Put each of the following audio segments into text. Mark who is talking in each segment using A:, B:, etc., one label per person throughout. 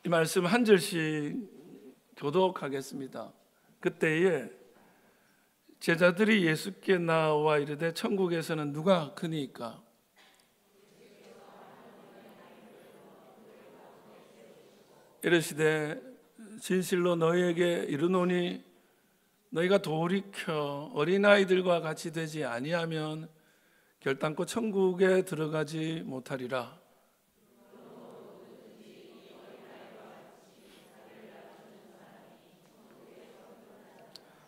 A: 이 말씀 한 절씩 교독하겠습니다. 그때에 제자들이 예수께 나와 이르되 천국에서는 누가 크니까? 이르시되 진실로 너희에게 이르노니 너희가 돌이켜 어린아이들과 같이 되지 아니하면 결단코 천국에 들어가지 못하리라.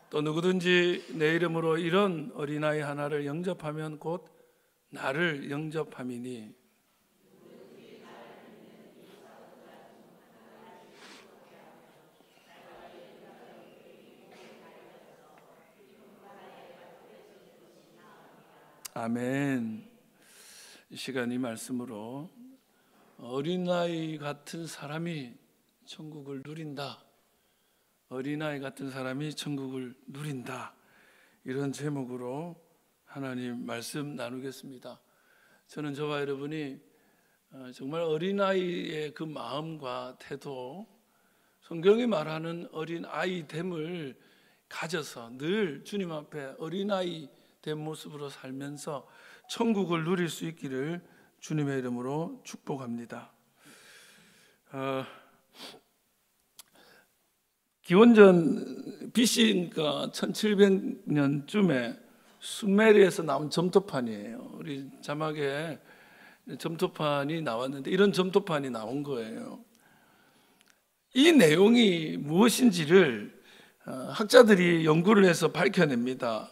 A: 또 누구든지 내 이름으로 이런 어린아이 하나를 영접하면 곧 나를 영접함이니. 아멘. 이 시간 이 말씀으로 어린아이 같은 사람이 천국을 누린다. 어린아이 같은 사람이 천국을 누린다. 이런 제목으로 하나님 말씀 나누겠습니다. 저는 저와 여러분이 정말 어린아이의 그 마음과 태도, 성경이 말하는 어린아이됨을 가져서 늘 주님 앞에 어린아이 된 모습으로 살면서 천국을 누릴 수 있기를 주님의 이름으로 축복합니다. 기원전 BC니까 1700년쯤에 수메르에서 나온 점토판이에요. 우리 자막에 점토판이 나왔는데 이런 점토판이 나온 거예요. 이 내용이 무엇인지를 학자들이 연구를 해서 밝혀냅니다.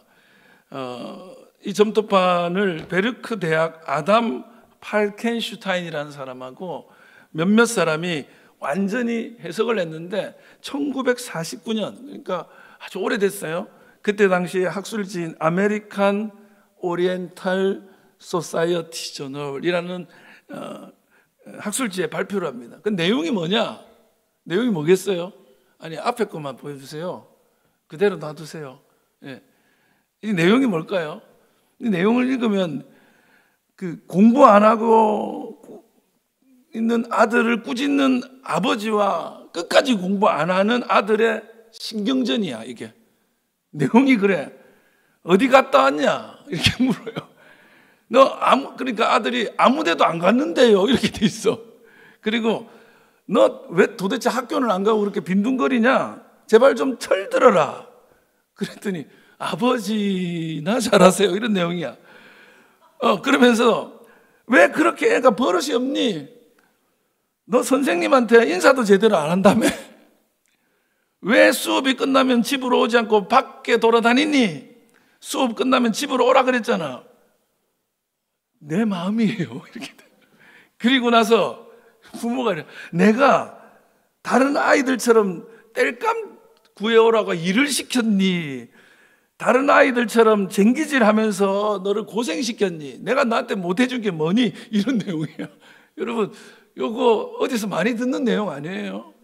A: 이 점토판을 베르크 대학 아담 팔켄슈타인이라는 사람하고 몇몇 사람이 완전히 해석을 했는데 1949년, 그러니까 아주 오래됐어요. 그때 당시에 학술지인 아메리칸 오리엔탈 소사이어티 저널이라는 학술지에 발표를 합니다. 그 내용이 뭐냐? 내용이 뭐겠어요? 아니, 앞에 것만 보여주세요. 그대로 놔두세요. 예. 이 내용이 뭘까요? 이 내용을 읽으면 그 공부 안 하고 있는 아들을 꾸짖는 아버지와 끝까지 공부 안 하는 아들의 신경전이야. 이게 내용이 그래. 어디 갔다 왔냐? 이렇게 물어요. 그러니까 아들이 아무데도 안 갔는데요. 이렇게 돼 있어. 그리고 너 왜 도대체 학교는 안 가고 그렇게 빈둥거리냐? 제발 좀 철들어라. 그랬더니 아버지나 잘하세요. 이런 내용이야. 그러면서 왜 그렇게 애가 버릇이 없니? 너 선생님한테 인사도 제대로 안 한다며? 왜 수업이 끝나면 집으로 오지 않고 밖에 돌아다니니? 수업 끝나면 집으로 오라 그랬잖아. 내 마음이에요. 이렇게. 그리고 나서 부모가 이래, 내가 다른 아이들처럼 땔감 구해오라고 일을 시켰니? 다른 아이들처럼 쟁기질하면서 너를 고생시켰니? 내가 너한테 못해준 게 뭐니? 이런 내용이에요. 여러분, 요거 어디서 많이 듣는 내용 아니에요?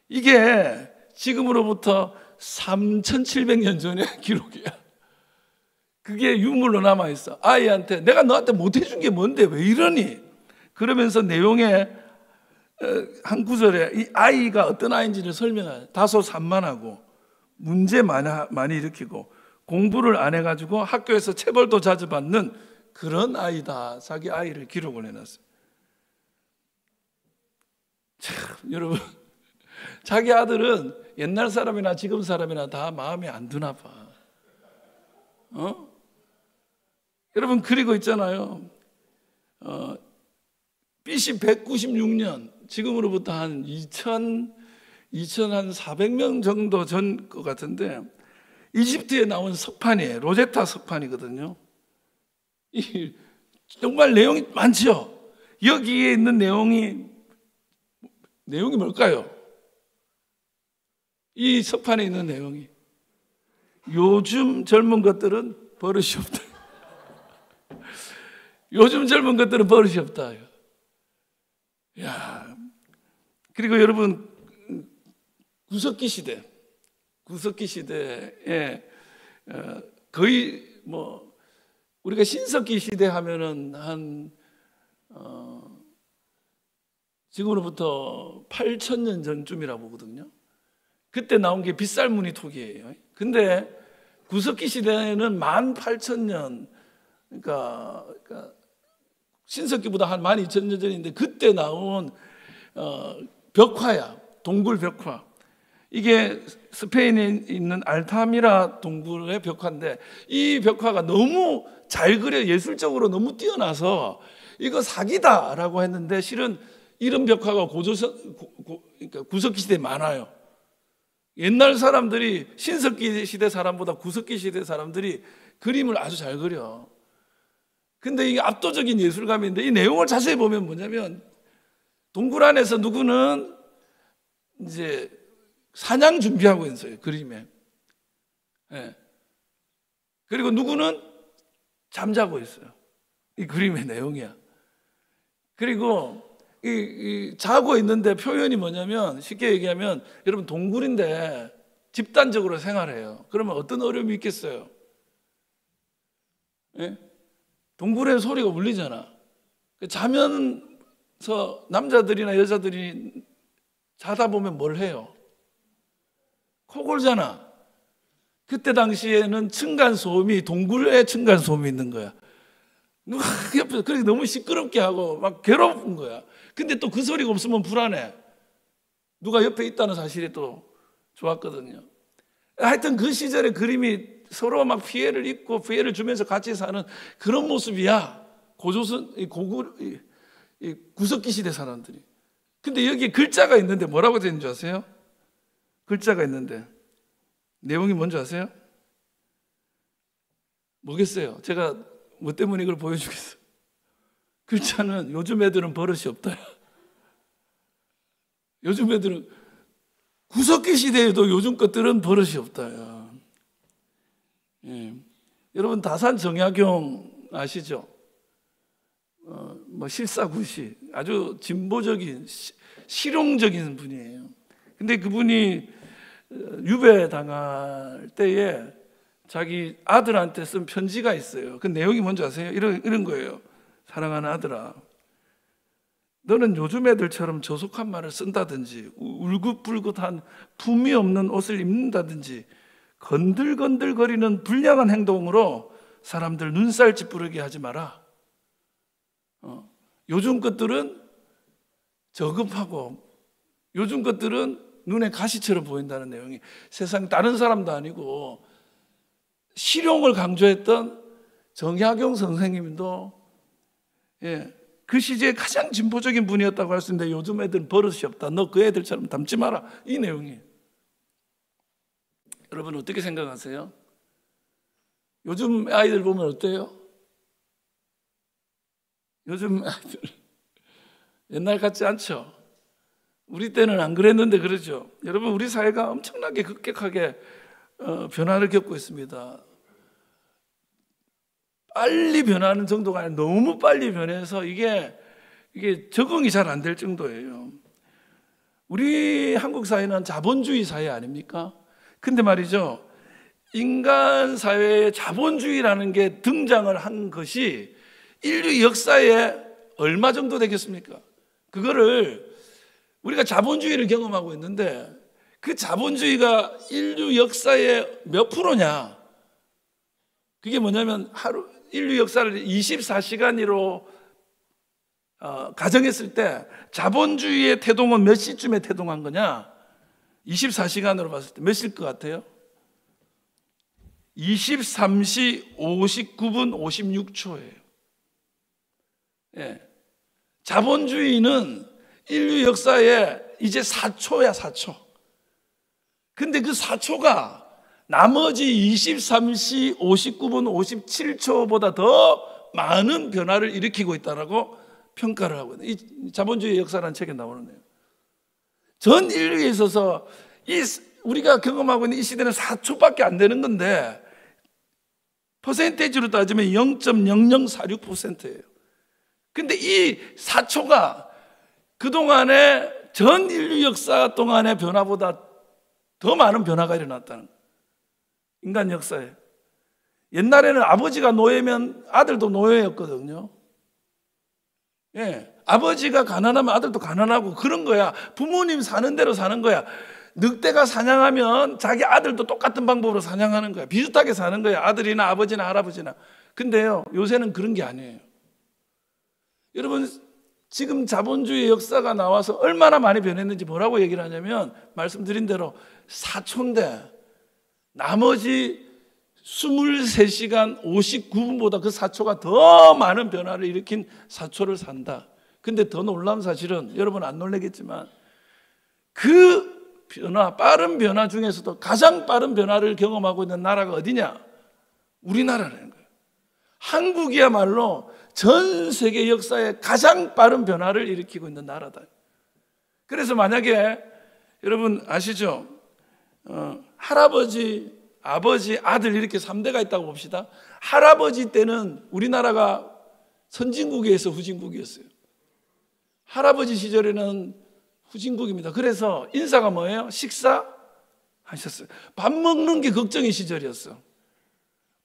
A: 이게 지금으로부터 3700년 전의 기록이야. 그게 유물로 남아있어. 아이한테 내가 너한테 못해준 게 뭔데 왜 이러니? 그러면서 내용에 한 구절에 이 아이가 어떤 아이인지를 설명해요. 다소 산만하고 문제 많이 일으키고 공부를 안 해가지고 학교에서 체벌도 자주 받는 그런 아이다. 자기 아이를 기록을 해놨어요. 참, 여러분, 자기 아들은 옛날 사람이나 지금 사람이나 다 마음에 안 드나 봐. 여러분, 그리고 있잖아요. BC 196년, 지금으로부터 한 2400명 정도 전 것 같은데, 이집트에 나온 석판이에요. 로제타 석판이거든요. 정말 내용이 많죠. 여기에 있는 내용이 뭘까요? 이 석판에 있는 내용이 요즘 젊은 것들은 버릇이 없다. 요즘 젊은 것들은 버릇이 없다. 야, 그리고 여러분, 구석기 시대에 거의 뭐 우리가 신석기 시대 하면은 한 지금으로부터 8,000년 전쯤이라고 보거든요. 그때 나온 게 빗살무늬 토기예요. 근데 구석기 시대에는 18,000년, 그러니까 신석기보다 한 12,000년 전인데 그때 나온 벽화야. 동굴 벽화. 이게 스페인에 있는 알타미라 동굴의 벽화인데 이 벽화가 너무 잘 그려, 예술적으로 너무 뛰어나서 이거 사기다라고 했는데 실은 이런 벽화가 그러니까 구석기 시대에 많아요. 옛날 사람들이 신석기 시대 사람보다 구석기 시대 사람들이 그림을 아주 잘 그려. 근데 이게 압도적인 예술감인데 이 내용을 자세히 보면 뭐냐면 동굴 안에서 누구는 이제 사냥 준비하고 있어요, 그림에. 예. 그리고 누구는 잠자고 있어요. 이 그림의 내용이야. 그리고 이 자고 있는데 표현이 뭐냐면 쉽게 얘기하면 여러분 동굴인데 집단적으로 생활해요. 그러면 어떤 어려움이 있겠어요? 예? 동굴에 소리가 울리잖아. 자면서 남자들이나 여자들이 자다 보면 뭘 해요? 코 골잖아. 그때 당시에는 층간소음이 동굴에 층간소음이 있는 거야. 누가 옆에서 그렇게 너무 시끄럽게 하고 막 괴로운 거야. 근데 또 그 소리가 없으면 불안해. 누가 옆에 있다는 사실이 또 좋았거든요. 하여튼 그 시절의 그림이 서로 막 피해를 입고 피해를 주면서 같이 사는 그런 모습이야. 고조선, 이 구석기 시대 사람들이. 근데 여기에 글자가 있는데 뭐라고 되는 줄 아세요? 글자가 있는데 내용이 뭔지 아세요? 뭐겠어요? 제가 뭐 때문에 이걸 보여주겠어요? 글자는 요즘 애들은 버릇이 없다. 요즘 애들은 구석기 시대에도 요즘 것들은 버릇이 없다. 예. 여러분 다산 정약용 아시죠? 뭐 실사구시 아주 진보적인 실용적인 분이에요. 근데 그분이 유배 당할 때에 자기 아들한테 쓴 편지가 있어요. 그 내용이 뭔지 아세요? 이런 거예요. 사랑하는 아들아, 너는 요즘 애들처럼 저속한 말을 쓴다든지 울긋불긋한 품위 없는 옷을 입는다든지 건들건들거리는 불량한 행동으로 사람들 눈살 찌푸르게 하지 마라. 요즘 것들은 저급하고 요즘 것들은 눈에 가시처럼 보인다는 내용이 세상 다른 사람도 아니고 실용을 강조했던 정약용 선생님도 그 시대에 가장 진보적인 분이었다고 할 수 있는데 요즘 애들은 버릇이 없다. 너 그 애들처럼 닮지 마라. 이 내용이에요. 여러분 어떻게 생각하세요? 요즘 아이들 보면 어때요? 요즘 아이들 옛날 같지 않죠? 우리 때는 안 그랬는데 그러죠. 여러분 우리 사회가 엄청나게 급격하게 변화를 겪고 있습니다. 빨리 변하는 정도가 아니라 너무 빨리 변해서 이게 적응이 잘 안 될 정도예요. 우리 한국 사회는 자본주의 사회 아닙니까? 근데 말이죠, 인간 사회에 자본주의라는 게 등장을 한 것이 인류 역사에 얼마 정도 되겠습니까? 그거를 우리가 자본주의를 경험하고 있는데 그 자본주의가 인류 역사의 몇 프로냐? 그게 뭐냐면 인류 역사를 24시간으로 가정했을 때 자본주의의 태동은 몇 시쯤에 태동한 거냐? 24시간으로 봤을 때 몇 시일 것 같아요? 23시 59분 56초예요. 예. 자본주의는 인류 역사에 이제 4초야, 4초. 근데 그 4초가 나머지 23시 59분 57초보다 더 많은 변화를 일으키고 있다고 평가를 하고 있는 이 자본주의 역사라는 책에 나오는데요. 전 인류에 있어서 우리가 경험하고 있는 이 시대는 4초밖에 안 되는 건데 퍼센테이지로 따지면 0.0046%예요. 근데 이 4초가 그동안의 전 인류 역사 동안의 변화보다 더 많은 변화가 일어났다는 거예요. 인간 역사에. 옛날에는 아버지가 노예면 아들도 노예였거든요. 예. 아버지가 가난하면 아들도 가난하고 그런 거야. 부모님 사는 대로 사는 거야. 늑대가 사냥하면 자기 아들도 똑같은 방법으로 사냥하는 거야. 비슷하게 사는 거야. 아들이나 아버지나 할아버지나. 근데요, 요새는 그런 게 아니에요. 여러분, 지금 자본주의 역사가 나와서 얼마나 많이 변했는지 뭐라고 얘기를 하냐면, 말씀드린 대로 사초인데 나머지 23시간 59분보다 그 사초가 더 많은 변화를 일으킨 사초를 산다. 근데 더 놀라운 사실은, 여러분 안 놀라겠지만, 그 변화, 빠른 변화 중에서도 가장 빠른 변화를 경험하고 있는 나라가 어디냐? 우리나라라는 거예요. 한국이야말로 전 세계 역사에 가장 빠른 변화를 일으키고 있는 나라다. 그래서 만약에 여러분 아시죠? 할아버지, 아버지, 아들 이렇게 3대가 있다고 봅시다. 할아버지 때는 우리나라가 선진국에서 후진국이었어요. 할아버지 시절에는 후진국입니다. 그래서 인사가 뭐예요? 식사 하셨어요. 밥 먹는 게 걱정의 시절이었어.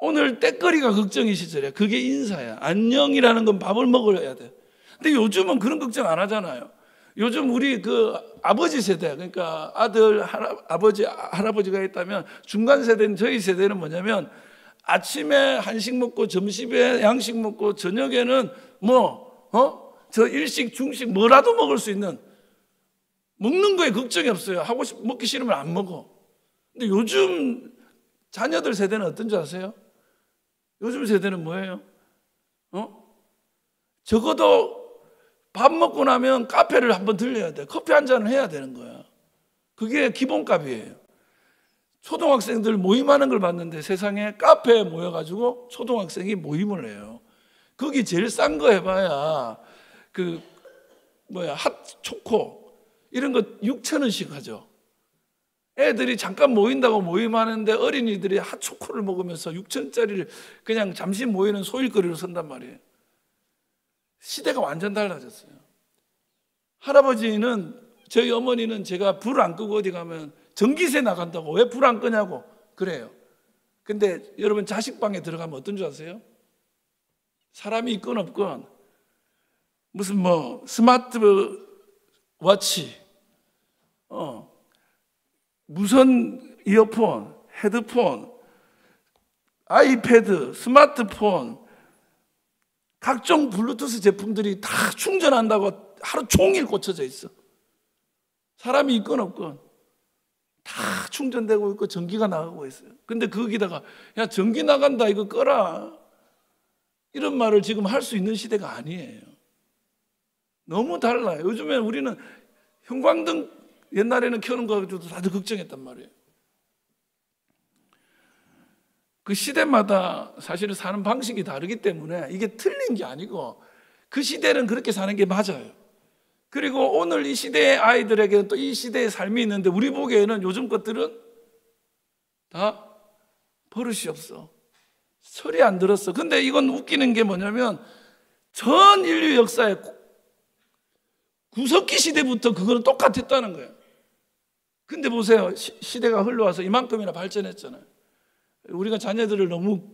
A: 오늘 때거리가 걱정의 시절이야. 그게 인사야. 안녕이라는 건 밥을 먹어야 돼. 근데 요즘은 그런 걱정 안 하잖아요. 요즘 우리 그 아버지 세대, 그러니까 아들, 아버지, 할아버지가 있다면 중간 세대는, 저희 세대는 뭐냐면 아침에 한식 먹고 점심에 양식 먹고 저녁에는 저 일식, 중식 뭐라도 먹을 수 있는, 먹는 거에 걱정이 없어요. 먹기 싫으면 안 먹어. 근데 요즘 자녀들 세대는 어떤 줄 아세요? 요즘 세대는 뭐예요? 적어도 밥 먹고 나면 카페를 한번 들려야 돼. 커피 한 잔을 해야 되는 거야. 그게 기본값이에요. 초등학생들 모임하는 걸 봤는데 세상에 카페에 모여가지고 초등학생이 모임을 해요. 거기 제일 싼 거 해봐야 핫초코 이런 거 6,000원씩 하죠. 애들이 잠깐 모인다고 모임하는데 어린이들이 핫초코를 먹으면서 6,000원짜리를 그냥 잠시 모이는 소일거리로 쓴단 말이에요. 시대가 완전 달라졌어요. 할아버지는, 저희 어머니는 제가 불 안 끄고 어디 가면 전기세 나간다고 왜 불 안 끄냐고 그래요. 근데 여러분 자식방에 들어가면 어떤 줄 아세요? 사람이 있건 없건 무슨 스마트 워치, 무선 이어폰, 헤드폰, 아이패드, 스마트폰, 각종 블루투스 제품들이 다 충전한다고 하루 종일 꽂혀져 있어. 사람이 있건 없건 다 충전되고 있고 전기가 나가고 있어요. 근데 거기다가 야 전기 나간다 이거 꺼라 이런 말을 지금 할 수 있는 시대가 아니에요. 너무 달라요. 요즘에 우리는 형광등 옛날에는 켜는 거 가지고 다들 걱정했단 말이에요. 그 시대마다 사실은 사는 방식이 다르기 때문에 이게 틀린 게 아니고 그 시대는 그렇게 사는 게 맞아요. 그리고 오늘 이 시대의 아이들에게는 또 이 시대의 삶이 있는데 우리 보기에는 요즘 것들은 다 버릇이 없어. 소리 안 들었어. 근데 이건 웃기는 게 뭐냐면 전 인류 역사의 구석기 시대부터 그거는 똑같았다는 거예요. 근데 보세요. 시대가 흘러와서 이만큼이나 발전했잖아요. 우리가 자녀들을 너무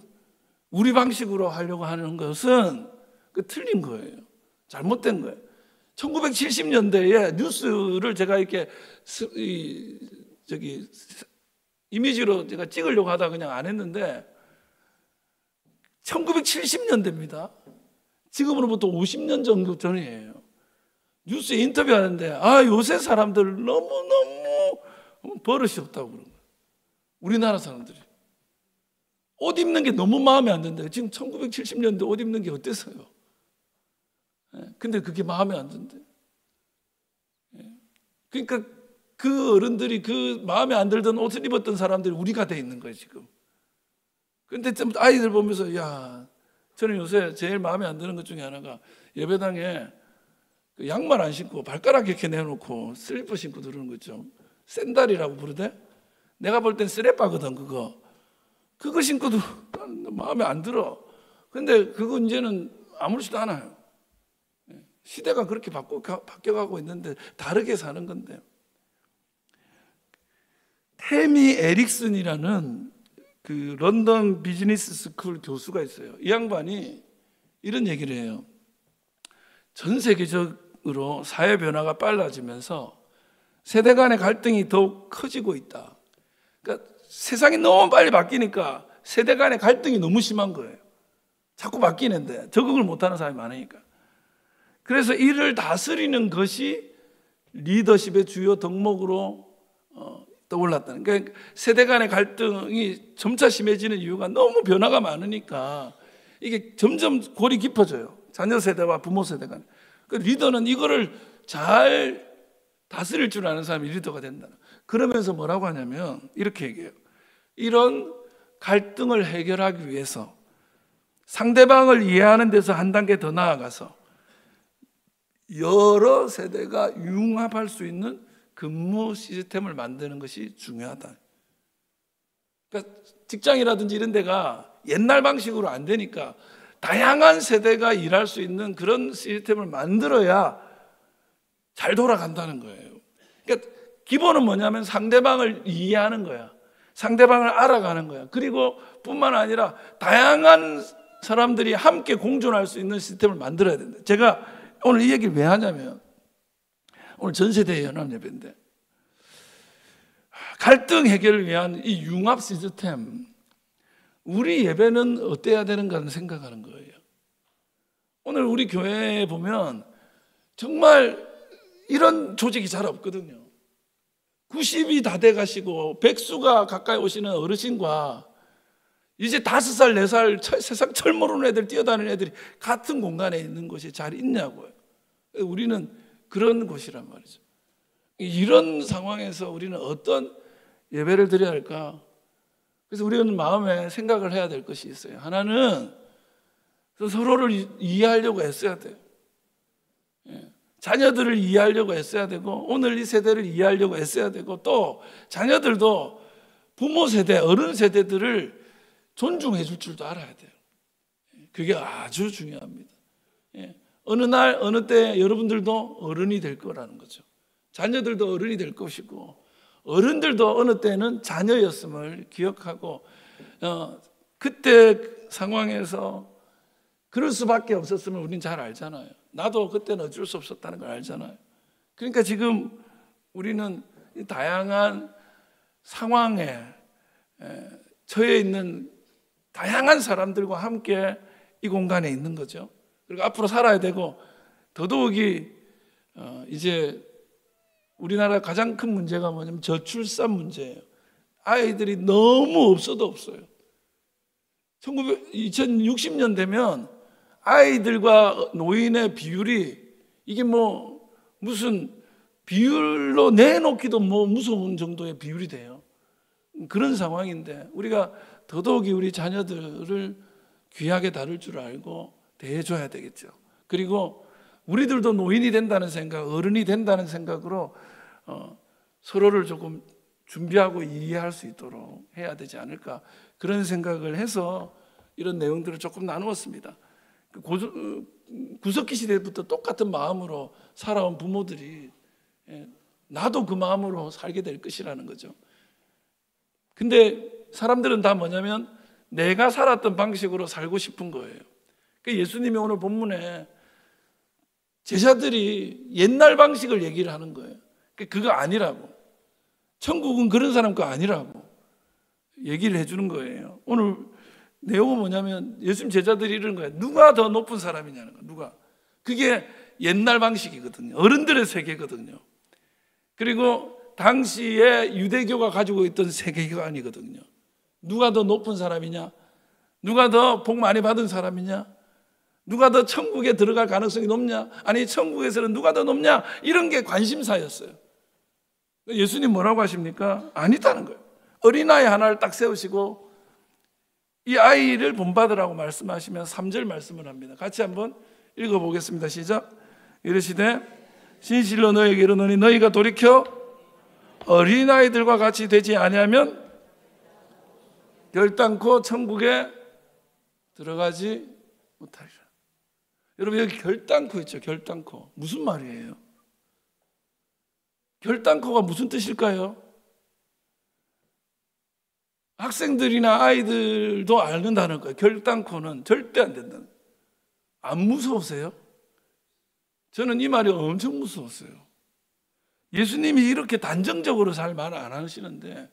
A: 우리 방식으로 하려고 하는 것은 틀린 거예요. 잘못된 거예요. 1970년대에 뉴스를 제가 이렇게 이미지로 제가 찍으려고 하다 그냥 안 했는데 1970년대입니다. 지금으로부터 50년 정도 전이에요. 뉴스에 인터뷰하는데 요새 사람들 너무너무 버릇이 없다고 그러는 거예요. 우리나라 사람들이. 옷 입는 게 너무 마음에 안 든대요. 지금 1970년대 옷 입는 게 어땠어요? 근데 그게 마음에 안 든대. 그러니까 그 어른들이 그 마음에 안 들던 옷을 입었던 사람들이 우리가 돼 있는 거예요, 지금. 근데 좀 아이들 보면서 저는 요새 제일 마음에 안 드는 것 중에 하나가 예배당에 양말 안 신고 발가락 이렇게 내놓고 슬리퍼 신고 들어오는 거 있죠. 샌달이라고 부르대? 내가 볼 땐 쓰레빠거든, 그거 신고도 마음에 안 들어. 근데 그거 이제는 아무렇지도 않아요. 시대가 그렇게 바뀌어가고 있는데 다르게 사는 건데. 테미 에릭슨이라는 그 런던 비즈니스 스쿨 교수가 있어요. 이 양반이 이런 얘기를 해요. 전 세계적으로 사회 변화가 빨라지면서 세대 간의 갈등이 더욱 커지고 있다. 그러니까 세상이 너무 빨리 바뀌니까 세대 간의 갈등이 너무 심한 거예요. 자꾸 바뀌는데 적응을 못하는 사람이 많으니까. 그래서 이를 다스리는 것이 리더십의 주요 덕목으로 떠올랐다는. 그러니까 세대 간의 갈등이 점차 심해지는 이유가 너무 변화가 많으니까 이게 점점 골이 깊어져요. 자녀 세대와 부모 세대 간. 그 리더는 이거를 잘 다스릴 줄 아는 사람이 리더가 된다. 그러면서 뭐라고 하냐면 이렇게 얘기해요. 이런 갈등을 해결하기 위해서 상대방을 이해하는 데서 한 단계 더 나아가서 여러 세대가 융합할 수 있는 근무 시스템을 만드는 것이 중요하다. 그러니까 직장이라든지 이런 데가 옛날 방식으로 안 되니까 다양한 세대가 일할 수 있는 그런 시스템을 만들어야 잘 돌아간다는 거예요. 그러니까 기본은 뭐냐면 상대방을 이해하는 거야. 상대방을 알아가는 거야. 그리고 뿐만 아니라 다양한 사람들이 함께 공존할 수 있는 시스템을 만들어야 된다. 제가 오늘 이 얘기를 왜 하냐면 오늘 전세대 연합예배인데 갈등 해결을 위한 이 융합 시스템, 우리 예배는 어때야 되는가 생각하는 거예요. 오늘 우리 교회에 보면 정말 이런 조직이 잘 없거든요. 90이 다 돼가시고 백수가 가까이 오시는 어르신과 이제 5살, 4살 세상 철 모르는 애들, 뛰어다니는 애들이 같은 공간에 있는 곳이 잘 있냐고요. 우리는 그런 곳이란 말이죠. 이런 상황에서 우리는 어떤 예배를 드려야 할까? 그래서 우리는 마음에 생각을 해야 될 것이 있어요. 하나는 서로를 이해하려고 애써야 돼요. 자녀들을 이해하려고 애써야 되고 오늘 이 세대를 이해하려고 애써야 되고 또 자녀들도 부모 세대, 어른 세대들을 존중해 줄 줄도 알아야 돼요. 그게 아주 중요합니다. 어느 날 어느 때 여러분들도 어른이 될 거라는 거죠. 자녀들도 어른이 될 것이고 어른들도 어느 때는 자녀였음을 기억하고 그때 상황에서 그럴 수밖에 없었음을 우리는 잘 알잖아요. 나도 그때는 어쩔 수 없었다는 걸 알잖아요. 그러니까 지금 우리는 다양한 상황에 처해 있는 다양한 사람들과 함께 이 공간에 있는 거죠. 그리고 앞으로 살아야 되고 더더욱이 이제 우리나라 가장 큰 문제가 뭐냐면 저출산 문제예요. 아이들이 너무 없어도 없어요. 2060년 되면 아이들과 노인의 비율이 이게 뭐 무슨 비율로 내놓기도 뭐 무서운 정도의 비율이 돼요. 그런 상황인데 우리가 더더욱이 우리 자녀들을 귀하게 다룰 줄 알고 대해줘야 되겠죠. 그리고 우리들도 노인이 된다는 생각, 어른이 된다는 생각으로 서로를 조금 준비하고 이해할 수 있도록 해야 되지 않을까, 그런 생각을 해서 이런 내용들을 조금 나누었습니다. 구석기 시대부터 똑같은 마음으로 살아온 부모들이 나도 그 마음으로 살게 될 것이라는 거죠. 근데 사람들은 다 뭐냐면 내가 살았던 방식으로 살고 싶은 거예요. 예수님이 오늘 본문에 제자들이 옛날 방식을 얘기를 하는 거예요. 그거 아니라고, 천국은 그런 사람 거 아니라고 얘기를 해주는 거예요. 오늘 내용은 뭐냐면 예수님 제자들이 이러는 거예요. 누가 더 높은 사람이냐는 거예요. 누가. 그게 옛날 방식이거든요. 어른들의 세계거든요. 그리고 당시에 유대교가 가지고 있던 세계관이거든요. 누가 더 높은 사람이냐, 누가 더 복 많이 받은 사람이냐, 누가 더 천국에 들어갈 가능성이 높냐, 아니 천국에서는 누가 더 높냐, 이런 게 관심사였어요. 예수님 뭐라고 하십니까? 아니다는 거예요. 어린아이 하나를 딱 세우시고 이 아이를 본받으라고 말씀하시면 3절 말씀을 합니다. 같이 한번 읽어보겠습니다. 시작. 이르시되 진실로 너희에게 이르노니 너희가 돌이켜 어린아이들과 같이 되지 아니하면 결단코 천국에 들어가지 못하리라. 여러분 여기 결단코 있죠. 결단코 무슨 말이에요? 결단코가 무슨 뜻일까요? 학생들이나 아이들도 아는 단어일 거예요. 결단코는 절대 안 된다는. 안 무서우세요? 저는 이 말이 엄청 무서웠어요. 예수님이 이렇게 단정적으로 잘 말 안 하시는데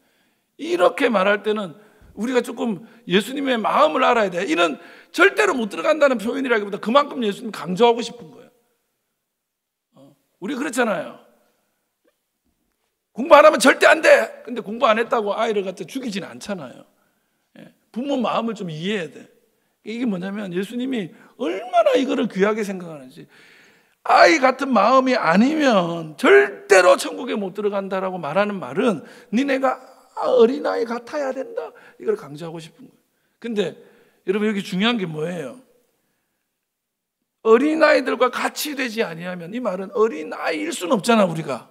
A: 이렇게 말할 때는 우리가 조금 예수님의 마음을 알아야 돼. 이런 절대로 못 들어간다는 표현이라기보다 그만큼 예수님 강조하고 싶은 거예요. 우리 그렇잖아요. 공부 안 하면 절대 안 돼. 근데 공부 안 했다고 아이를 갖다 죽이지는 않잖아요. 부모 마음을 좀 이해해야 돼. 이게 뭐냐면 예수님이 얼마나 이거를 귀하게 생각하는지. 아이 같은 마음이 아니면 절대로 천국에 못 들어간다라고 말하는 말은 니네가 어린아이 같아야 된다, 이걸 강조하고 싶은 거예요. 근데 여러분 여기 중요한 게 뭐예요? 어린아이들과 같이 되지 아니하면, 이 말은 어린아이일 수는 없잖아 우리가.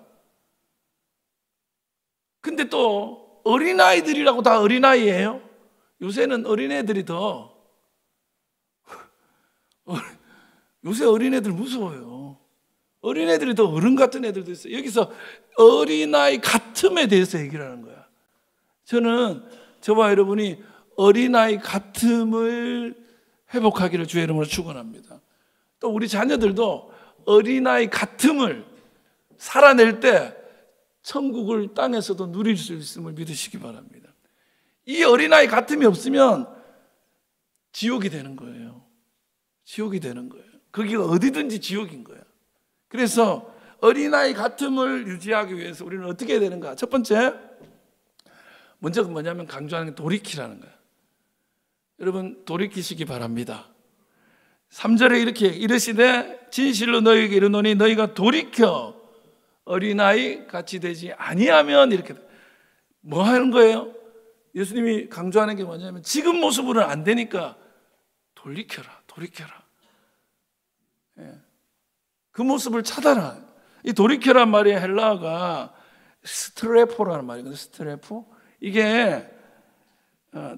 A: 근데 또 어린아이들이라고 다 어린아이예요? 요새는 어린애들이 더 요새 어린애들 무서워요. 어린애들이 더 어른 같은 애들도 있어요. 여기서 어린아이 같음에 대해서 얘기를 하는 거야. 저는 저와 여러분이 어린아이 같음을 회복하기를 주의 이름으로 축원합니다. 또 우리 자녀들도 어린아이 같음을 살아낼 때 천국을 땅에서도 누릴 수 있음을 믿으시기 바랍니다. 이 어린아이 같음이 없으면 지옥이 되는 거예요. 지옥이 되는 거예요. 거기가 어디든지 지옥인 거예요. 그래서 어린아이 같음을 유지하기 위해서 우리는 어떻게 해야 되는가? 첫 번째, 먼저 뭐냐면 강조하는 게 돌이키라는 거예요. 여러분 돌이키시기 바랍니다. 3절에 이렇게 이르시되 진실로 너희에게 이르노니 너희가 돌이켜 어린아이 같이 되지 아니하면, 이렇게 뭐 하는 거예요? 예수님이 강조하는 게 뭐냐면 지금 모습으로는 안 되니까 돌이켜라. 그 모습을 찾아라. 이 돌이켜란 말이 헬라어가 스트레포라는 말이거든요. 스트레포. 이게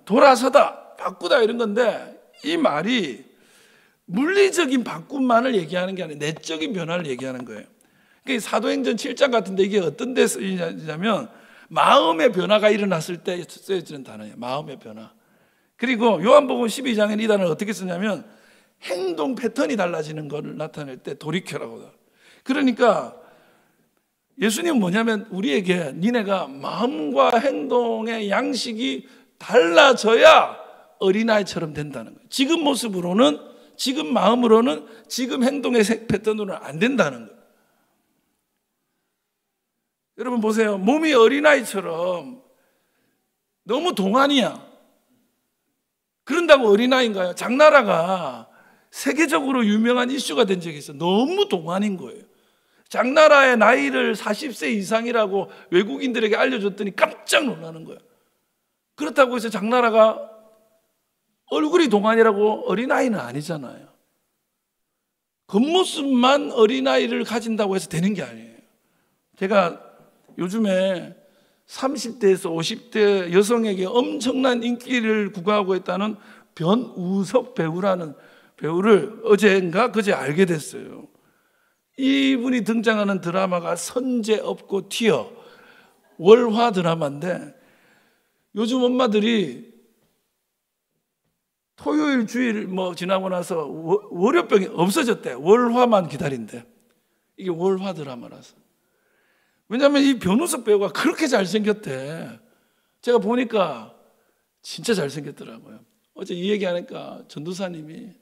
A: 돌아서다, 바꾸다 이런 건데, 이 말이 물리적인 바꿈만을 얘기하는 게 아니라 내적인 변화를 얘기하는 거예요. 그러니까 사도행전 7장 같은데 이게 어떤 데 쓰이냐면 마음의 변화가 일어났을 때 쓰여지는 단어예요. 마음의 변화. 그리고 요한복음 12장에는 이 단어를 어떻게 쓰냐면 행동 패턴이 달라지는 것을 나타낼 때 돌이켜라고 해요. 그러니까 예수님은 뭐냐면 우리에게 니네가 마음과 행동의 양식이 달라져야 어린아이처럼 된다는 거예요. 지금 모습으로는, 지금 마음으로는, 지금 행동의 패턴으로는 안 된다는 거예요. 여러분 보세요. 몸이 어린아이처럼 너무 동안이야. 그런다고 어린아이인가요? 장나라가 세계적으로 유명한 이슈가 된 적이 있어요. 너무 동안인 거예요. 장나라의 나이를 40세 이상이라고 외국인들에게 알려줬더니 깜짝 놀라는 거예요. 그렇다고 해서 장나라가 얼굴이 동안이라고 어린아이는 아니잖아요. 겉모습만 어린아이를 가진다고 해서 되는 게 아니에요. 제가 요즘에 30대에서 50대 여성에게 엄청난 인기를 구가하고 있다는 변우석 배우라는 배우를 어제인가 그제 알게 됐어요. 이분이 등장하는 드라마가 선제 없고 튀어, 월화 드라마인데 요즘 엄마들이 토요일 주일 뭐 지나고 나서 월요병이 없어졌대. 월화만 기다린대. 이게 월화 드라마라서. 왜냐하면 이 변우석 배우가 그렇게 잘생겼대. 제가 보니까 진짜 잘생겼더라고요. 어제 이 얘기하니까 전도사님이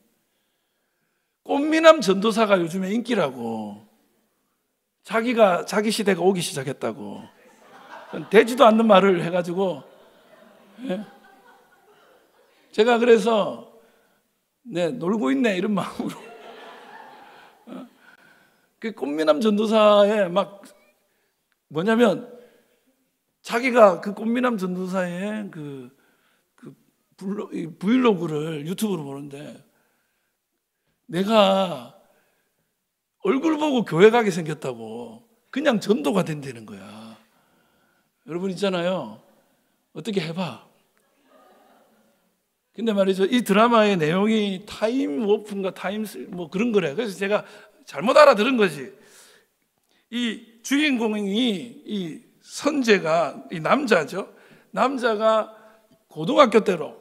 A: 꽃미남 전도사가 요즘에 인기라고, 자기가 자기 시대가 오기 시작했다고 되지도 않는 말을 해가지고, 예? 제가 그래서 놀고 있네 이런 마음으로 그 꽃미남 전도사에 막 뭐냐면 자기가 그 꽃미남 전도사의 그 브이로그를 유튜브로 보는데 내가 얼굴 보고 교회 가게 생겼다고 그냥 전도가 된다는 거야. 여러분 있잖아요. 어떻게 해봐. 근데 말이죠. 이 드라마의 내용이 타임워프인가 뭐 그런 거래. 그래서 제가 잘못 알아들은 거지. 이 주인공이 이 선재가 이 남자죠. 남자가 고등학교 때로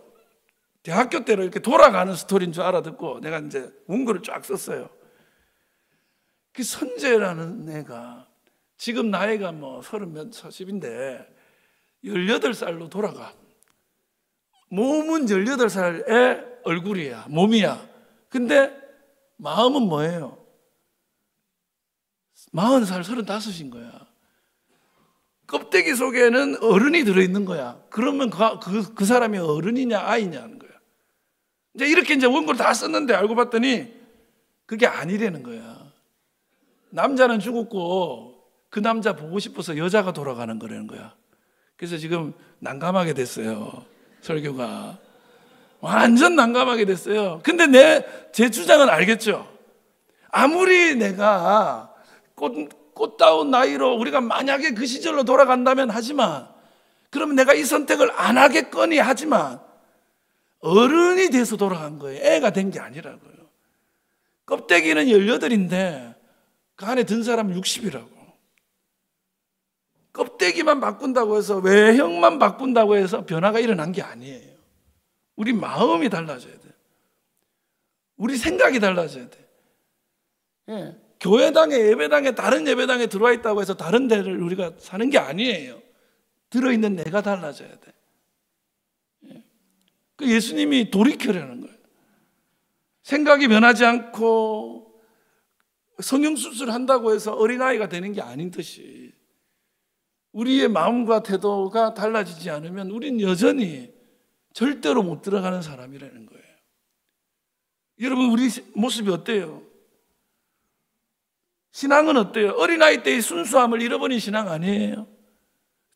A: 대학교 때로 이렇게 돌아가는 스토리인 줄 알아듣고 내가 이제 원고를 쫙 썼어요. 그 선재라는 애가 지금 나이가 뭐 30몇 40인데 18살로 돌아가. 몸은 18살의 얼굴이야, 몸이야. 근데 마음은 뭐예요? 40살, 35인 거야. 껍데기 속에는 어른이 들어있는 거야. 그러면 그 사람이 어른이냐 아이냐 하는 거야. 이제 이렇게 이제 원고를 다 썼는데 알고 봤더니 그게 아니라는 거야. 남자는 죽었고 그 남자 보고 싶어서 여자가 돌아가는 거라는 거야. 그래서 지금 난감하게 됐어요. 설교가 완전 난감하게 됐어요. 근데 제 주장은 알겠죠? 아무리 내가 꽃다운 나이로 우리가 만약에 그 시절로 돌아간다면 하지만, 그러면 내가 이 선택을 안 하겠거니 하지만 어른이 돼서 돌아간 거예요. 애가 된 게 아니라고요. 껍데기는 18인데 그 안에 든 사람은 60이라고. 껍데기만 바꾼다고 해서, 외형만 바꾼다고 해서 변화가 일어난 게 아니에요. 우리 마음이 달라져야 돼요. 우리 생각이 달라져야 돼요. 예. 교회당에, 예배당에, 다른 예배당에 들어와 있다고 해서 다른 데를 우리가 사는 게 아니에요. 들어있는 내가 달라져야 돼. 예. 그 예수님이 돌이켜라는 거예요. 생각이 변하지 않고 성형수술을 한다고 해서 어린아이가 되는 게 아닌 듯이, 우리의 마음과 태도가 달라지지 않으면 우린 여전히 절대로 못 들어가는 사람이라는 거예요. 여러분, 우리 모습이 어때요? 신앙은 어때요? 어린아이 때의 순수함을 잃어버린 신앙 아니에요?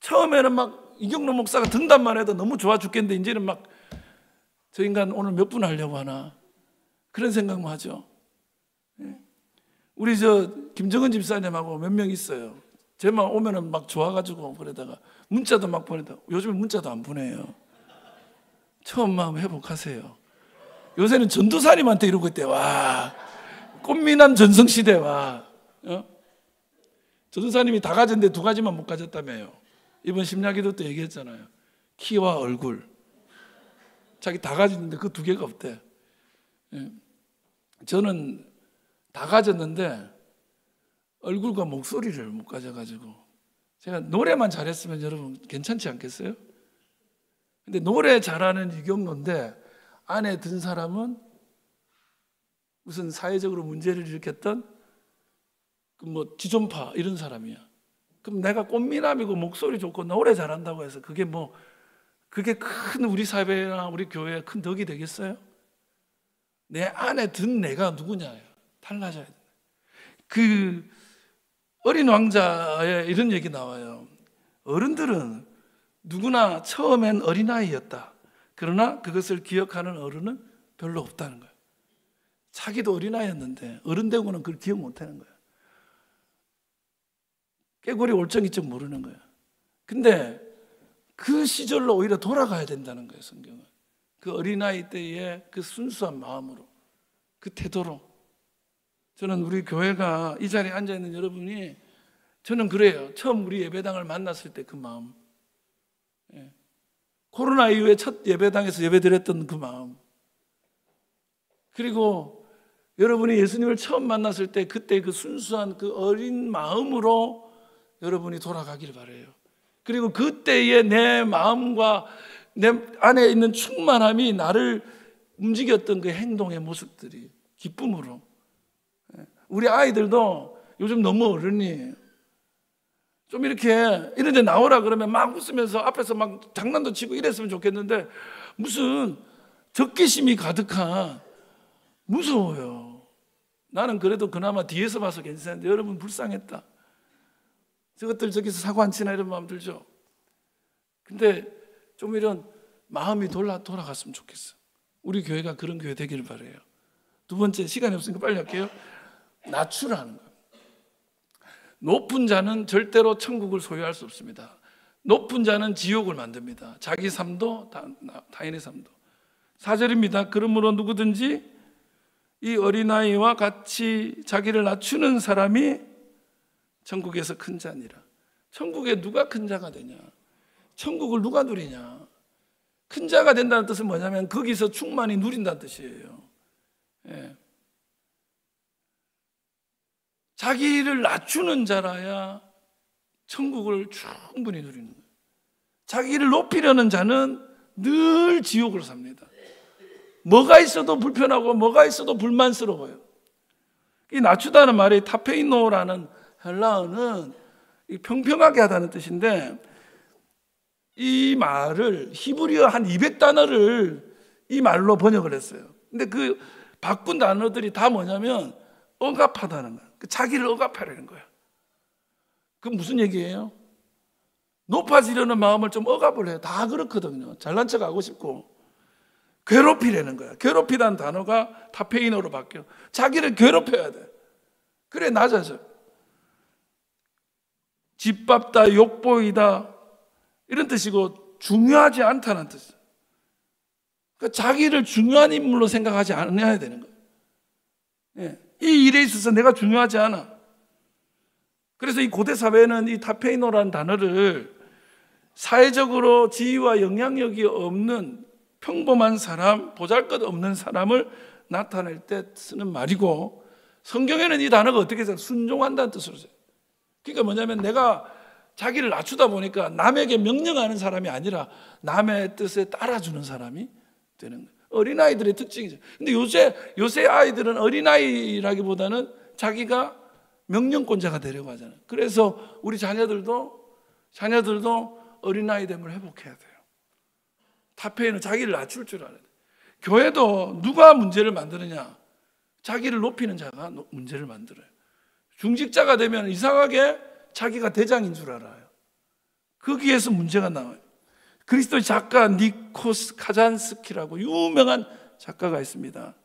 A: 처음에는 막 이경록 목사가 등단만 해도 너무 좋아 죽겠는데 이제는 막 저 인간 오늘 몇 분 하려고 하나, 그런 생각만 하죠. 우리 김정은 집사님하고 몇 명 있어요. 쟤만 오면은 막 좋아가지고 그러다가 문자도 막 보내다. 요즘에 문자도 안 보내요. 처음 마음 회복하세요. 요새는 전도사님한테 이러고 있대. 와, 꽃미남 전성시대. 와, 전도사님이 다 가졌는데 2가지만 못 가졌다며요. 이번 심야기도 때 얘기했잖아요. 키와 얼굴. 자기 다 가졌는데 그 2개가 없대. 저는 다 가졌는데 얼굴과 목소리를 못 가져가지고, 제가 노래만 잘했으면 여러분 괜찮지 않겠어요? 근데 노래 잘하는 이경로인데 안에 든 사람은 무슨 사회적으로 문제를 일으켰던 그 지존파 이런 사람이야. 그럼 내가 꽃미남이고 목소리 좋고 노래 잘한다고 해서 그게 큰 우리 사회나 우리 교회에 큰 덕이 되겠어요? 내 안에 든 내가 누구냐, 달라져야 돼. 그 어린 왕자에 이런 얘기 나와요. 어른들은 누구나 처음엔 어린아이였다. 그러나 그것을 기억하는 어른은 별로 없다는 거예요. 자기도 어린아이였는데 어른 되고는 그걸 기억 못하는 거예요. 깨고리 올정이쯤 모르는 거예요. 근데 그 시절로 오히려 돌아가야 된다는 거예요, 성경은. 그 어린아이 때의 그 순수한 마음으로, 그 태도로. 저는 우리 교회가 이 자리에 앉아있는 여러분이, 저는 그래요. 처음 우리 예배당을 만났을 때 그 마음, 코로나 이후에 첫 예배당에서 예배드렸던 그 마음, 그리고 여러분이 예수님을 처음 만났을 때 그때 그 순수한 그 어린 마음으로 여러분이 돌아가기를 바라요. 그리고 그때의 내 마음과 내 안에 있는 충만함이 나를 움직였던 그 행동의 모습들이 기쁨으로. 우리 아이들도 요즘 너무 어른이에요. 좀 이렇게 이런 데 나오라 그러면 막 웃으면서 앞에서 막 장난도 치고 이랬으면 좋겠는데, 무슨 적개심이 가득한, 무서워요. 나는 그래도 그나마 뒤에서 봐서 괜찮은데 여러분 불쌍했다. 저것들 저기서 사고 안 치나 이런 마음 들죠. 근데 좀 이런 마음이 돌아갔으면 좋겠어. 우리 교회가 그런 교회 되기를 바라요. 2번째, 시간이 없으니까 빨리 할게요. 낮추라는 거예요. 높은 자는 절대로 천국을 소유할 수 없습니다. 높은 자는 지옥을 만듭니다. 자기 삶도 타인의 삶도. 4절입니다. 그러므로 누구든지 이 어린아이와 같이 자기를 낮추는 사람이 천국에서 큰 자니라. 천국에 누가 큰 자가 되냐? 천국을 누가 누리냐? 큰 자가 된다는 뜻은 뭐냐면 거기서 충만히 누린다는 뜻이에요. 예. 자기를 낮추는 자라야 천국을 충분히 누리는 거예요. 자기를 높이려는 자는 늘 지옥을 삽니다. 뭐가 있어도 불편하고 뭐가 있어도 불만스러워요. 이 낮추다는 말이 타페이노라는 헬라어는 평평하게 하다는 뜻인데, 이 말을 히브리어 한 200단어를 이 말로 번역을 했어요. 근데 그 바꾼 단어들이 다 뭐냐면 억압하다는 거예요. 자기를 억압하려는 거예요. 그건 무슨 얘기예요? 높아지려는 마음을 좀 억압을 해요. 다 그렇거든요. 잘난 척 하고 싶고 괴롭히려는 거야. 괴롭히다는 단어가 타페이노로 바뀌어. 자기를 괴롭혀야 돼. 그래 낮아져. 짓밟다, 욕보이다 이런 뜻이고, 중요하지 않다는 뜻이에요. 그러니까 자기를 중요한 인물로 생각하지 않아야 되는 거예요. 예. 이 일에 있어서 내가 중요하지 않아. 그래서 이 고대 사회는 이 타페이노라는 단어를 사회적으로 지위와 영향력이 없는 평범한 사람, 보잘것없는 사람을 나타낼 때 쓰는 말이고, 성경에는 이 단어가 어떻게 해서 순종한다는 뜻으로 써요. 그러니까 뭐냐면 내가 자기를 낮추다 보니까 남에게 명령하는 사람이 아니라 남의 뜻에 따라주는 사람이 되는 거예요. 어린아이들의 특징이죠. 근데 요새 아이들은 어린아이라기보다는 자기가 명령권자가 되려고 하잖아요. 그래서 우리 자녀들도 어린아이됨을 회복해야 돼요. 타페이는 자기를 낮출 줄 알아야 돼요. 교회도 누가 문제를 만드느냐? 자기를 높이는 자가 문제를 만들어요. 중직자가 되면 이상하게 자기가 대장인 줄 알아요. 거기에서 문제가 나와요. 그리스도의 작가 니코스 카잔스키라고 유명한 작가가 있습니다.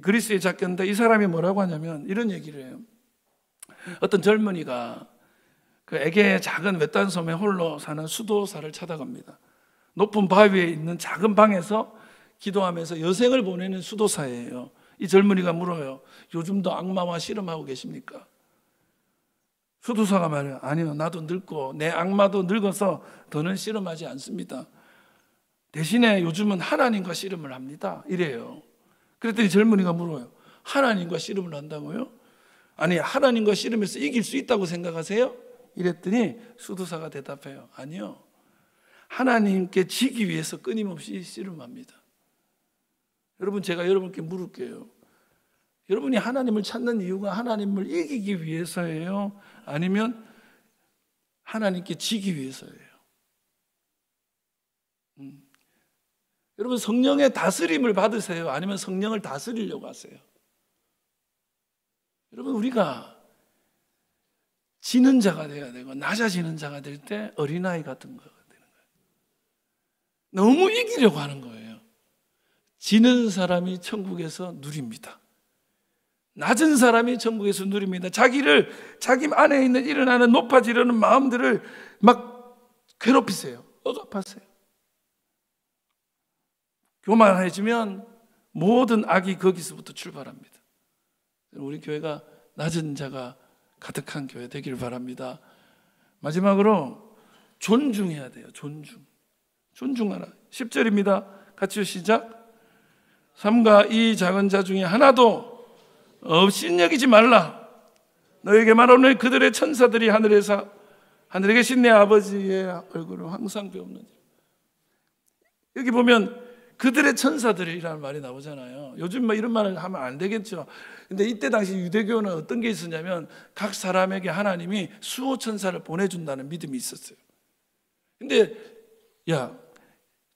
A: 그리스의 작가인데 이 사람이 뭐라고 하냐면 이런 얘기를 해요. 어떤 젊은이가 그 에게의 작은 외딴 섬에 홀로 사는 수도사를 찾아갑니다. 높은 바위에 있는 작은 방에서 기도하면서 여생을 보내는 수도사예요. 이 젊은이가 물어요. 요즘도 악마와 씨름하고 계십니까? 수도사가 말해요. 아니요, 나도 늙고 내 악마도 늙어서 더는 씨름하지 않습니다. 대신에 요즘은 하나님과 씨름을 합니다. 이래요. 그랬더니 젊은이가 물어요. 하나님과 씨름을 한다고요? 아니, 하나님과 씨름해서 이길 수 있다고 생각하세요? 이랬더니 수도사가 대답해요. 아니요, 하나님께 지기 위해서 끊임없이 씨름합니다. 여러분, 제가 여러분께 물을게요. 여러분이 하나님을 찾는 이유가 하나님을 이기기 위해서예요? 아니면 하나님께 지기 위해서예요? 여러분, 성령의 다스림을 받으세요? 아니면 성령을 다스리려고 하세요? 여러분, 우리가 지는 자가 되어야 되고 낮아지는 자가 될 때 어린아이 같은 거가 되는 거예요. 너무 이기려고 하는 거예요. 지는 사람이 천국에서 누립니다. 낮은 사람이 천국에서 누립니다. 자기 안에 있는 일어나는 높아지려는 마음들을 막 괴롭히세요. 억압하세요. 교만해지면 모든 악이 거기서부터 출발합니다. 우리 교회가 낮은 자가 가득한 교회 되기를 바랍니다. 마지막으로 존중해야 돼요. 존중하라. 10절입니다. 같이 시작. 삼가 이 작은 자 중에 하나도 업신여기지 말라. 너에게 말하노니 그들의 천사들이 하늘에 계신 내 아버지의 얼굴을 항상 배우느니라. 여기 보면 그들의 천사들이라는 말이 나오잖아요. 요즘 뭐 이런 말을 하면 안 되겠죠. 근데 이때 당시 유대교는 어떤 게 있었냐면 각 사람에게 하나님이 수호 천사를 보내준다는 믿음이 있었어요. 근데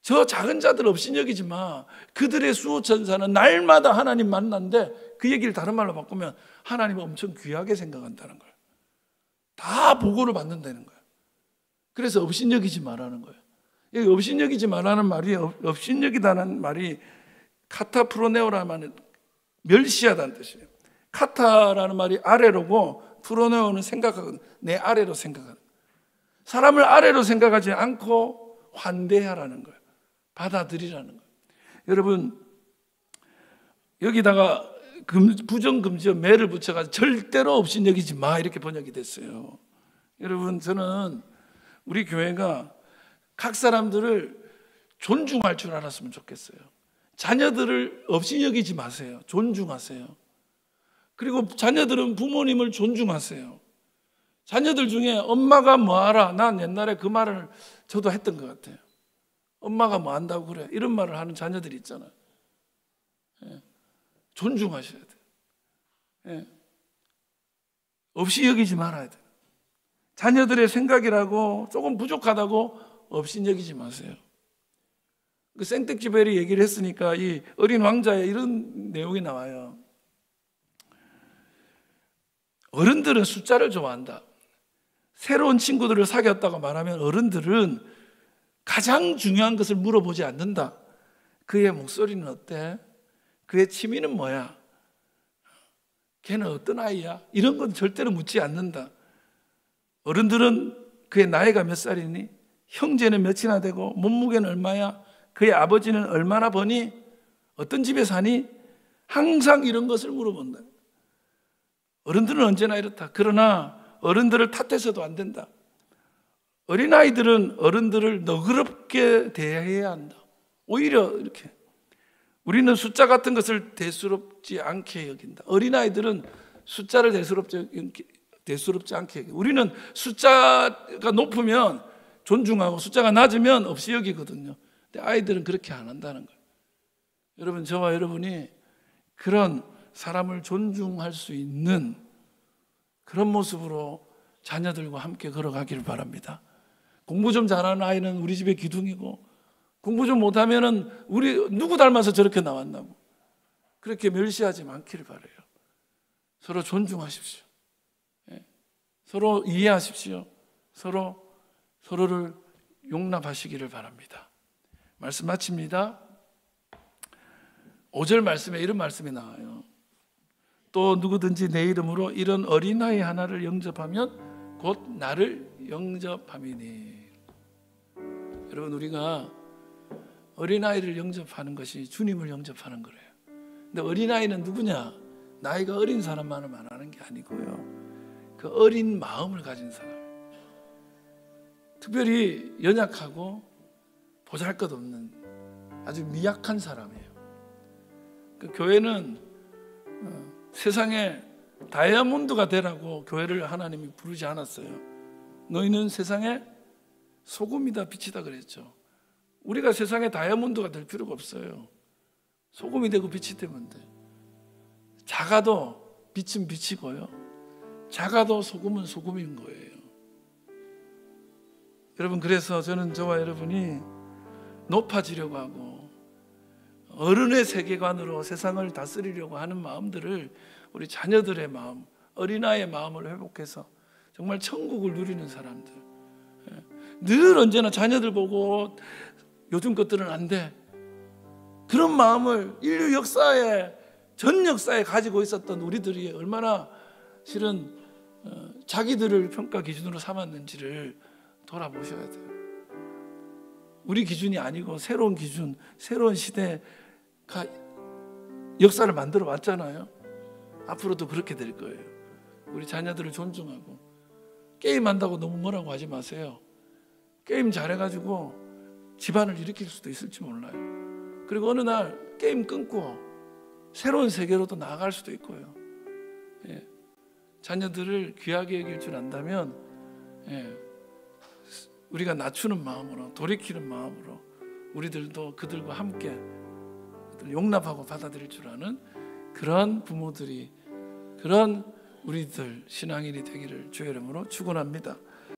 A: 저 작은 자들 업신여기지 마. 그들의 수호 천사는 날마다 하나님 만난데, 그 얘기를 다른 말로 바꾸면 하나님을 엄청 귀하게 생각한다는 거예요. 다 보고를 받는다는 거예요. 그래서 업신여기지 말라는 거예요. 여기 업신여기지 말라는 말이, 업신여기다는 말이 카타프로네오라는 말은 멸시하다는 뜻이에요. 카타라는 말이 아래로고 프로네오는 생각하거든. 내 아래로 생각하는 거예요. 사람을 아래로 생각하지 않고 환대하라는 거예요. 받아들이라는 거예요. 여러분, 여기다가 부정금지어 매를 붙여가지고 절대로 업신여기지 마 이렇게 번역이 됐어요. 여러분, 저는 우리 교회가 각 사람들을 존중할 줄 알았으면 좋겠어요. 자녀들을 업신여기지 마세요. 존중하세요. 그리고 자녀들은 부모님을 존중하세요. 자녀들 중에 엄마가 뭐하라, 난 옛날에 그 말을 저도 했던 것 같아요. 엄마가 뭐 한다고 그래, 이런 말을 하는 자녀들이 있잖아요. 존중하셔야 돼요. 없이 여기지 말아야 돼요. 자녀들의 생각이라고 조금 부족하다고 없이 여기지 마세요. 그 생텍쥐베리 얘기를 했으니까 이 어린 왕자에 이런 내용이 나와요. 어른들은 숫자를 좋아한다. 새로운 친구들을 사귀었다고 말하면 어른들은 가장 중요한 것을 물어보지 않는다. 그의 목소리는 어때? 그의 취미는 뭐야? 걔는 어떤 아이야? 이런 건 절대로 묻지 않는다. 어른들은 그의 나이가 몇 살이니? 형제는 몇이나 되고? 몸무게는 얼마야? 그의 아버지는 얼마나 버니? 어떤 집에 사니? 항상 이런 것을 물어본다. 어른들은 언제나 이렇다. 그러나 어른들을 탓해서도 안 된다. 어린아이들은 어른들을 너그럽게 대해야 한다. 오히려 이렇게 우리는 숫자 같은 것을 대수롭지 않게 여긴다. 어린아이들은 숫자를 대수롭지 않게 여긴다. 우리는 숫자가 높으면 존중하고 숫자가 낮으면 없이 여기거든요. 근데 아이들은 그렇게 안 한다는 거예요. 여러분, 저와 여러분이 그런 사람을 존중할 수 있는 그런 모습으로 자녀들과 함께 걸어가기를 바랍니다. 공부 좀 잘하는 아이는 우리 집의 기둥이고, 공부 좀 못하면은 우리 누구 닮아서 저렇게 나왔나고, 그렇게 멸시하지 않기를 바라요. 서로 존중하십시오. 서로 이해하십시오. 서로를 용납하시기를 바랍니다. 말씀 마칩니다. 5절 말씀에 이런 말씀이 나와요. 또 누구든지 내 이름으로 이런 어린아이 하나를 영접하면 곧 나를 영접함이니. 여러분, 우리가 어린아이를 영접하는 것이 주님을 영접하는 거래요. 근데 어린아이는 누구냐? 나이가 어린 사람만을 말하는 게 아니고요, 그 어린 마음을 가진 사람, 특별히 연약하고 보잘것없는 아주 미약한 사람이에요. 그 교회는 세상에 다이아몬드가 되라고 교회를 하나님이 부르지 않았어요. 너희는 세상에 소금이다 빛이다 그랬죠. 우리가 세상에 다이아몬드가 될 필요가 없어요. 소금이 되고 빛이 되면 돼. 작아도 빛은 빛이고요, 작아도 소금은 소금인 거예요. 여러분, 그래서 저는 저와 여러분이 높아지려고 하고 어른의 세계관으로 세상을 다스리려고 하는 마음들을, 우리 자녀들의 마음, 어린아이의 마음을 회복해서 정말 천국을 누리는 사람들, 늘 언제나 자녀들 보고 요즘 것들은 안 돼, 그런 마음을 인류 역사에, 전 역사에 가지고 있었던 우리들이 얼마나 실은 자기들을 평가 기준으로 삼았는지를 돌아보셔야 돼요. 우리 기준이 아니고 새로운 기준, 새로운 시대가 역사를 만들어 왔잖아요. 앞으로도 그렇게 될 거예요. 우리 자녀들을 존중하고, 게임한다고 너무 뭐라고 하지 마세요. 게임 잘해가지고 집안을 일으킬 수도 있을지 몰라요. 그리고 어느 날 게임 끊고 새로운 세계로 또 나아갈 수도 있고요. 자녀들을 귀하게 여길 줄 안다면 우리가 낮추는 마음으로, 돌이키는 마음으로 우리들도 그들과 함께 용납하고 받아들일 줄 아는 그런 부모들이, 그런 우리들 신앙인이 되기를 주의 이름으로 축원합니다.